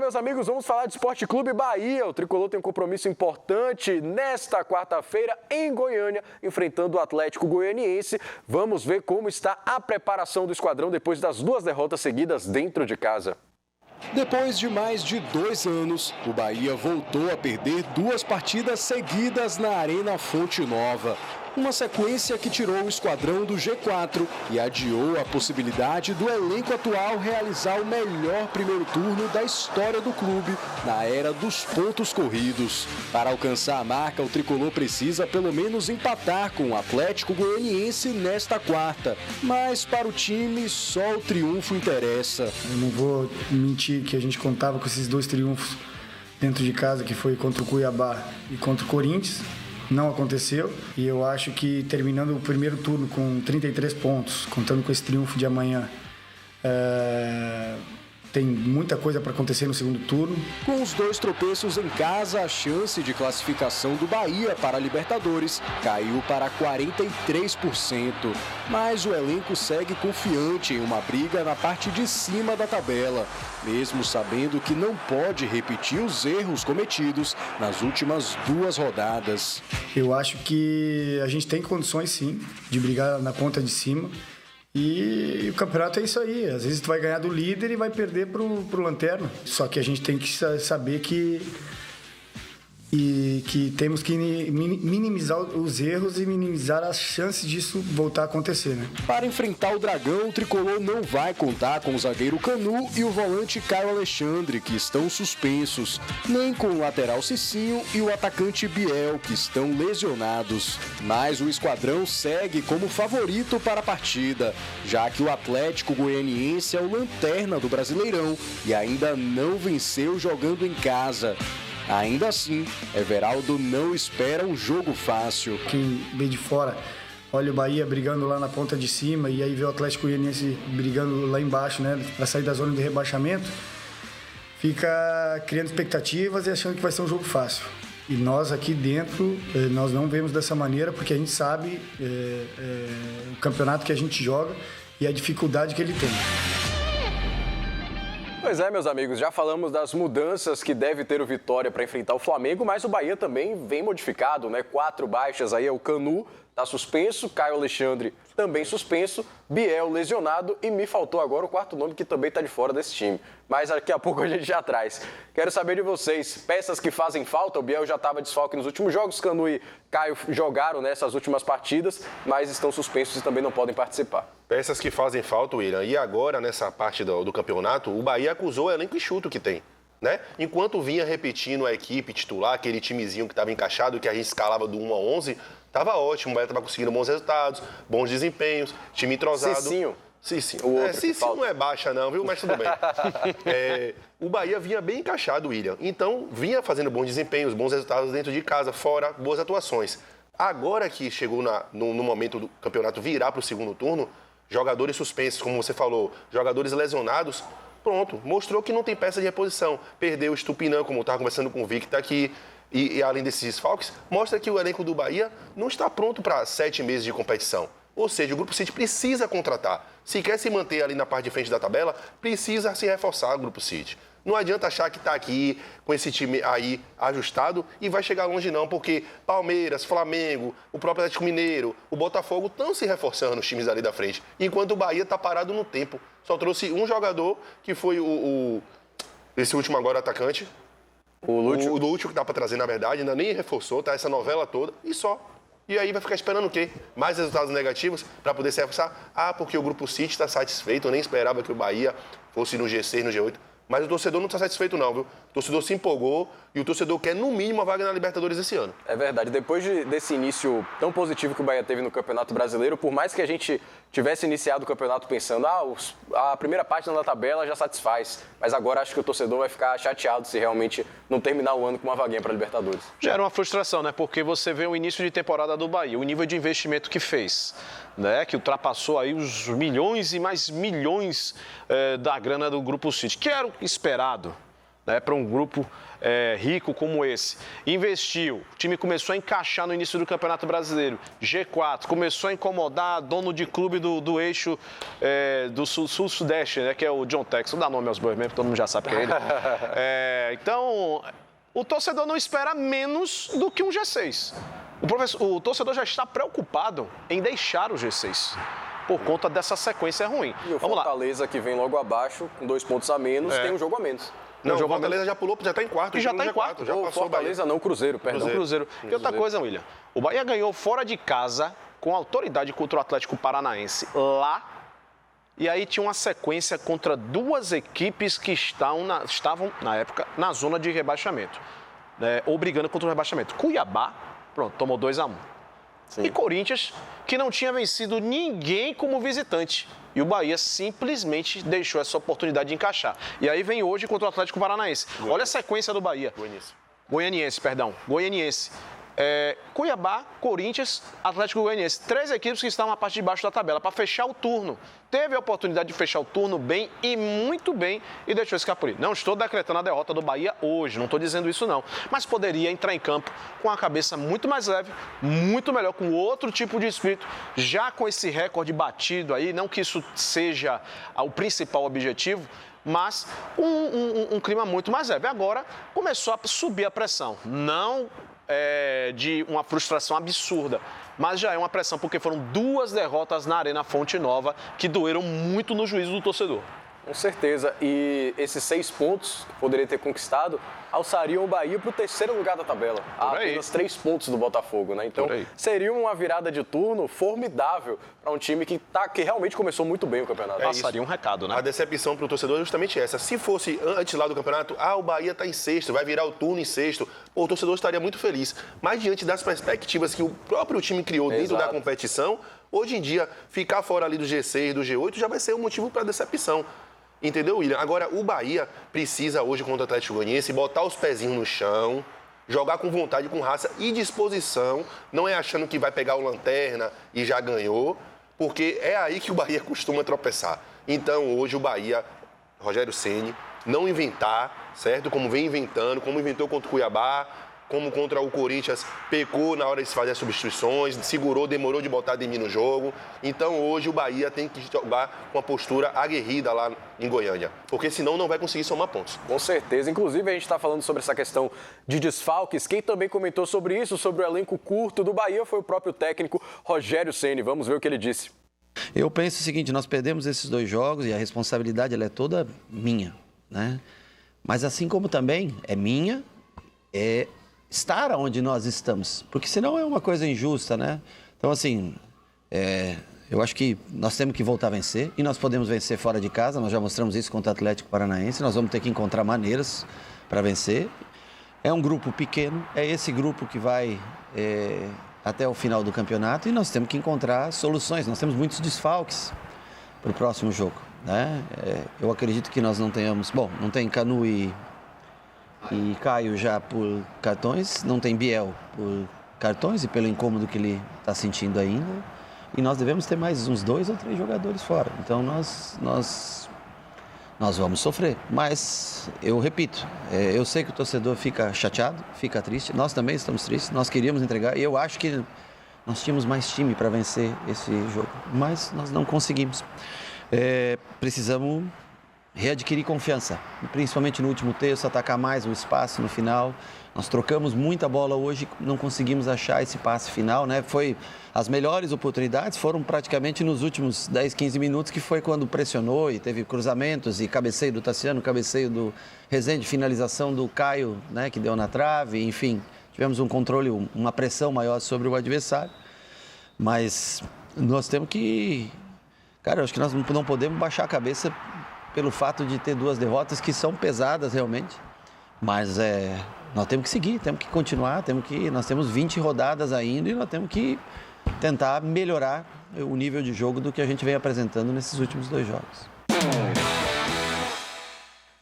meus amigos, vamos falar de Esporte Clube Bahia. O Tricolor tem um compromisso importante nesta quarta-feira em Goiânia, enfrentando o Atlético Goianiense. Vamos ver como está a preparação do esquadrão depois das 2 derrotas seguidas dentro de casa. Depois de mais de 2 anos, o Bahia voltou a perder 2 partidas seguidas na Arena Fonte Nova. Uma sequência que tirou o esquadrão do G4 e adiou a possibilidade do elenco atual realizar o melhor primeiro turno da história do clube na era dos pontos corridos. Para alcançar a marca, o Tricolor precisa pelo menos empatar com o Atlético Goianiense nesta quarta. Mas para o time, só o triunfo interessa. Eu não vou mentir que a gente contava com esses 2 triunfos dentro de casa, que foi contra o Cuiabá e contra o Corinthians. Não aconteceu e eu acho que terminando o primeiro turno com 33 pontos, contando com esse triunfo de amanhã, tem muita coisa para acontecer no segundo turno. Com os 2 tropeços em casa, a chance de classificação do Bahia para a Libertadores caiu para 43%. Mas o elenco segue confiante em uma briga na parte de cima da tabela, mesmo sabendo que não pode repetir os erros cometidos nas últimas 2 rodadas. Eu acho que a gente tem condições, sim, de brigar na ponta de cima. E o campeonato é isso aí. Às vezes tu vai ganhar do líder e vai perder pro lanterna. Só que a gente tem que saber que temos que minimizar os erros e minimizar as chances disso voltar a acontecer, né? Para enfrentar o Dragão, o Tricolor não vai contar com o zagueiro Canu e o volante Caio Alexandre, que estão suspensos, nem com o lateral Cicinho e o atacante Biel, que estão lesionados. Mas o esquadrão segue como favorito para a partida, já que o Atlético Goianiense é o lanterna do Brasileirão e ainda não venceu jogando em casa. Ainda assim, Everaldo não espera um jogo fácil. Quem vê de fora, olha o Bahia brigando lá na ponta de cima e aí vê o Atlético Goianiense brigando lá embaixo, né, para sair da zona de rebaixamento, fica criando expectativas e achando que vai ser um jogo fácil. E nós aqui dentro, nós não vemos dessa maneira porque a gente sabe o campeonato que a gente joga e a dificuldade que ele tem. Pois é, meus amigos, já falamos das mudanças que deve ter o Vitória para enfrentar o Flamengo, mas o Bahia também vem modificado, né? 4 baixas aí, o Canu está suspenso, Caio Alexandre também suspenso, Biel lesionado e me faltou agora o 4º nome que também está de fora desse time. Mas daqui a pouco a gente já traz. Quero saber de vocês, peças que fazem falta, o Biel já estava desfalque nos últimos jogos, Canu e Caio jogaram nessas últimas partidas, mas estão suspensos e também não podem participar. Peças que fazem falta, William. E agora, nessa parte do campeonato, o Bahia acusou o elenco enxuto que tem, né? Enquanto vinha repetindo a equipe titular, aquele timezinho que estava encaixado, que a gente escalava do 1 a 11, estava ótimo, o Bahia estava conseguindo bons resultados, bons desempenhos, time entrosado. Cicinho. O outro Cicinho não é baixa não, viu? Mas tudo bem. O Bahia vinha bem encaixado, William. Então, vinha fazendo bons desempenhos, bons resultados dentro de casa, fora, boas atuações. Agora que chegou no momento do campeonato virar para o segundo turno, jogadores suspensos, como você falou, jogadores lesionados, pronto, mostrou que não tem peça de reposição. Perdeu o Estupinã, como eu estava conversando com o Victor aqui, e além desses desfalques, mostra que o elenco do Bahia não está pronto para 7 meses de competição. Ou seja, o Grupo City precisa contratar. Se quer se manter ali na parte de frente da tabela, precisa se reforçar o Grupo City. Não adianta achar que está aqui com esse time aí ajustado e vai chegar longe não, porque Palmeiras, Flamengo, o próprio Atlético Mineiro, o Botafogo estão se reforçando os times ali da frente, enquanto o Bahia está parado no tempo. Só trouxe um jogador, que foi esse último agora atacante, o Lúcio que dá para trazer na verdade, ainda nem reforçou, tá essa novela toda, e só. E aí vai ficar esperando o quê? Mais resultados negativos para poder se reforçar? Porque o Grupo City está satisfeito, eu nem esperava que o Bahia fosse no G6, no G8. Mas o torcedor não está satisfeito não, viu? O torcedor se empolgou e o torcedor quer, no mínimo, a vaga na Libertadores esse ano. É verdade. Depois desse início tão positivo que o Bahia teve no Campeonato Brasileiro, por mais que a gente tivesse iniciado o campeonato pensando, a primeira página da tabela já satisfaz, mas agora acho que o torcedor vai ficar chateado se realmente não terminar o ano com uma vaguinha para a Libertadores. Gera uma frustração, né? Porque você vê o início de temporada do Bahia, o nível de investimento que fez, né? Que ultrapassou aí os milhões e mais milhões da grana do Grupo City, que era o esperado, né, para um grupo rico como esse. Investiu, o time começou a encaixar no início do Campeonato Brasileiro. G4, começou a incomodar dono de clube do eixo do sul-sudeste, né, que é o John Texas. Não dá nome aos bois mesmo, todo mundo já sabe que é ele. Então, o torcedor não espera menos do que um G6. O torcedor já está preocupado em deixar o G6. Por conta dessa sequência ruim. E o Fortaleza, que vem logo abaixo, com 2 pontos a menos, tem um jogo a menos. Não, o Fortaleza já pulou, já está em quarto. E já está em quarto. Já passou Fortaleza, não, Cruzeiro, perdão. Cruzeiro. E outra coisa, William, o Bahia ganhou fora de casa, com autoridade contra o Atlético Paranaense, lá. E aí tinha uma sequência contra 2 equipes que estavam, na época, na zona de rebaixamento. Ou brigando contra o rebaixamento. Cuiabá, pronto, tomou 2-1. Sim. E Corinthians, que não tinha vencido ninguém como visitante. E o Bahia simplesmente deixou essa oportunidade de encaixar. E aí vem hoje contra o Atlético Paranaense. Olha a sequência do Bahia. Goianiense. Cuiabá, Corinthians, Atlético Goianiense. 3 equipes que estão na parte de baixo da tabela para fechar o turno. Teve a oportunidade de fechar o turno bem e muito bem e deixou escapulir. Não estou decretando a derrota do Bahia hoje, não estou dizendo isso não. Mas poderia entrar em campo com a cabeça muito mais leve, muito melhor, com outro tipo de espírito, já com esse recorde batido aí, não que isso seja o principal objetivo, mas um clima muito mais leve. Agora começou a subir a pressão. Não de uma frustração absurda, mas já é uma pressão porque foram 2 derrotas na Arena Fonte Nova que doeram muito no juízo do torcedor. Com certeza. E esses 6 pontos que poderia ter conquistado alçariam o Bahia para o 3º lugar da tabela. Há apenas 3 pontos do Botafogo, né? Então, seria uma virada de turno formidável para um time que realmente começou muito bem o campeonato. Passaria um recado, né? A decepção para o torcedor é justamente essa. Se fosse antes lá do campeonato, o Bahia está em 6º, vai virar o turno em 6º, o torcedor estaria muito feliz. Mas diante das perspectivas que o próprio time criou dentro da competição, hoje em dia, ficar fora ali do G6, do G8, já vai ser um motivo para decepção. Entendeu, William? Agora, o Bahia precisa hoje contra o Atlético Goianiense botar os pezinhos no chão, jogar com vontade, com raça e disposição. Não é achando que vai pegar o lanterna e já ganhou, porque é aí que o Bahia costuma tropeçar. Então, hoje o Bahia, Rogério Ceni, não inventar, certo? Como vem inventando, como inventou contra o Cuiabá, como contra o Corinthians, pecou na hora de se fazer as substituições, segurou, demorou de botar Ademir no jogo. Então, hoje, o Bahia tem que jogar com uma postura aguerrida lá em Goiânia, porque senão não vai conseguir somar pontos. Com certeza. Inclusive, a gente está falando sobre essa questão de desfalques. Quem também comentou sobre isso, sobre o elenco curto do Bahia, foi o próprio técnico Rogério Ceni. Vamos ver o que ele disse. Eu penso o seguinte, nós perdemos esses 2 jogos e a responsabilidade ela é toda minha, né? Mas assim como também é minha, estar onde nós estamos, porque senão é uma coisa injusta, né? Então, assim, eu acho que nós temos que voltar a vencer e nós podemos vencer fora de casa, nós já mostramos isso contra o Atlético Paranaense, nós vamos ter que encontrar maneiras para vencer. É um grupo pequeno, é esse grupo que vai até o final do campeonato e nós temos que encontrar soluções, nós temos muitos desfalques para o próximo jogo, né? Eu acredito que nós não tenhamos, não tem Canu e Caio já por cartões, não tem Biel por cartões e pelo incômodo que ele está sentindo ainda. E nós devemos ter mais uns 2 ou 3 jogadores fora. Então nós vamos sofrer. Mas eu repito, eu sei que o torcedor fica chateado, fica triste. Nós também estamos tristes, nós queríamos entregar. E eu acho que nós tínhamos mais time para vencer esse jogo. Mas nós não conseguimos. Precisamos readquirir confiança, principalmente no último terço, atacar mais o espaço no final. Nós trocamos muita bola hoje, não conseguimos achar esse passe final, né? As melhores oportunidades foram praticamente nos últimos 10, 15 minutos, que foi quando pressionou e teve cruzamentos e cabeceio do Tassiano, cabeceio do Rezende, finalização do Caio, né, que deu na trave, enfim. Tivemos um controle, uma pressão maior sobre o adversário, mas nós temos que... Cara, eu acho que nós não podemos baixar a cabeça pelo fato de ter 2 derrotas que são pesadas realmente, mas nós temos que seguir, temos que continuar, nós temos 20 rodadas ainda e nós temos que tentar melhorar o nível de jogo do que a gente vem apresentando nesses últimos 2 jogos.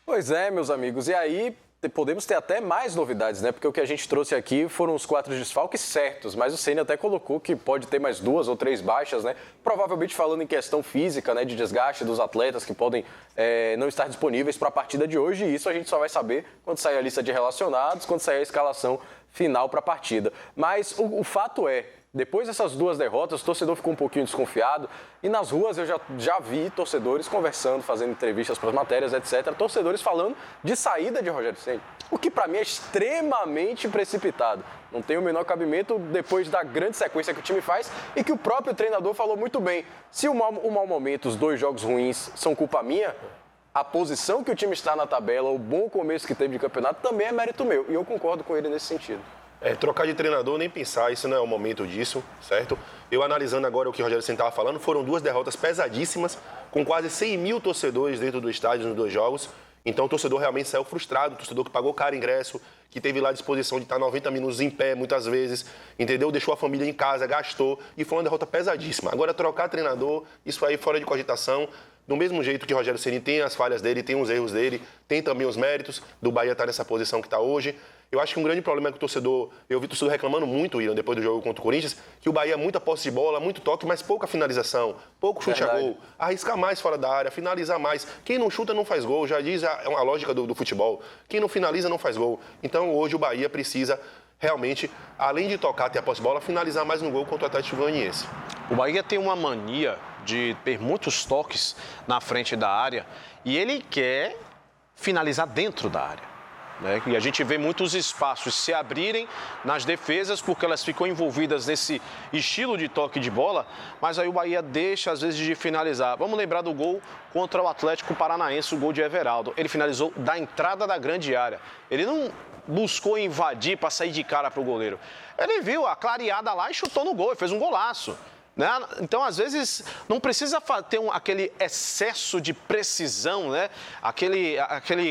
Pois é, meus amigos, e aí podemos ter até mais novidades, né? Porque o que a gente trouxe aqui foram os 4 desfalques certos, mas o Ceni até colocou que pode ter mais 2 ou 3 baixas, né? Provavelmente falando em questão física, né? De desgaste dos atletas que podem não estar disponíveis para a partida de hoje, e isso a gente só vai saber quando sair a lista de relacionados, quando sair a escalação final para a partida. Mas o fato é, depois dessas 2 derrotas, o torcedor ficou um pouquinho desconfiado e nas ruas eu já vi torcedores conversando, fazendo entrevistas para as matérias, etc. Torcedores falando de saída de Rogério Ceni, o que para mim é extremamente precipitado. Não tem o menor cabimento depois da grande sequência que o time faz e que o próprio treinador falou muito bem. Se o mau momento, os 2 jogos ruins são culpa minha, a posição que o time está na tabela, o bom começo que teve de campeonato também é mérito meu. E eu concordo com ele nesse sentido. Trocar de treinador, nem pensar, isso não é o momento disso, certo? Eu analisando agora o que o Rogério Ceni estava falando, foram 2 derrotas pesadíssimas, com quase 100 mil torcedores dentro do estádio nos 2 jogos. Então o torcedor realmente saiu frustrado, o torcedor que pagou caro ingresso, que teve lá a disposição de estar 90 minutos em pé muitas vezes, entendeu? Deixou a família em casa, gastou, e foi uma derrota pesadíssima. Agora trocar treinador, isso aí fora de cogitação. Do mesmo jeito que o Rogério Ceni tem as falhas dele, tem os erros dele, tem também os méritos do Bahia estar nessa posição que está hoje. Eu acho que um grande problema é que o torcedor... Eu vi o torcedor reclamando muito, William, depois do jogo contra o Corinthians, que o Bahia é muita posse de bola, muito toque, mas pouca finalização, pouco chute a gol. Arriscar mais fora da área, finalizar mais. Quem não chuta não faz gol, já diz a lógica do futebol. Quem não finaliza não faz gol. Então hoje o Bahia precisa realmente, além de tocar, ter a posse de bola, finalizar mais no gol contra o Atlético Goianiense. O Bahia tem uma mania de ter muitos toques na frente da área e ele quer finalizar dentro da área. Né? E a gente vê muitos espaços se abrirem nas defesas porque elas ficam envolvidas nesse estilo de toque de bola, mas aí o Bahia deixa às vezes de finalizar. Vamos lembrar do gol contra o Atlético Paranaense, o gol de Everaldo. Ele finalizou da entrada da grande área. Ele não buscou invadir para sair de cara para o goleiro. Ele viu a clareada lá e chutou no gol, e fez um golaço. Né? Então, às vezes, não precisa ter aquele excesso de precisão, né? aquele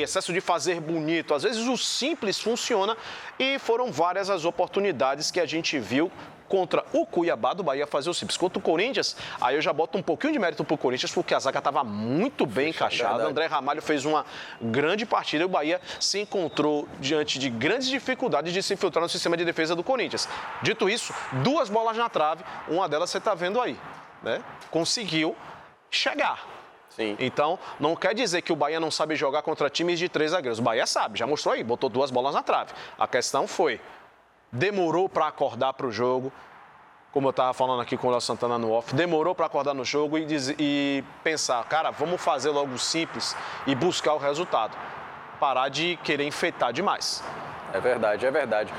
excesso de fazer bonito. Às vezes, o simples funciona e foram várias as oportunidades que a gente viu contra o Cuiabá do Bahia fazer o simples. Contra o Corinthians, aí eu já boto um pouquinho de mérito pro Corinthians, porque a zaga estava muito bem encaixada. André Ramalho fez uma grande partida e o Bahia se encontrou diante de grandes dificuldades de se infiltrar no sistema de defesa do Corinthians. Dito isso, 2 bolas na trave, uma delas você está vendo aí, né? Conseguiu chegar. Sim. Então, não quer dizer que o Bahia não sabe jogar contra times de 3 zagueiros. O Bahia sabe, já mostrou aí, botou 2 bolas na trave. A questão foi... Demorou para acordar para o jogo, como eu estava falando aqui com o Léo Santana no off, demorou para acordar no jogo e pensar, cara, vamos fazer logo simples e buscar o resultado. Parar de querer enfeitar demais. É verdade, é verdade.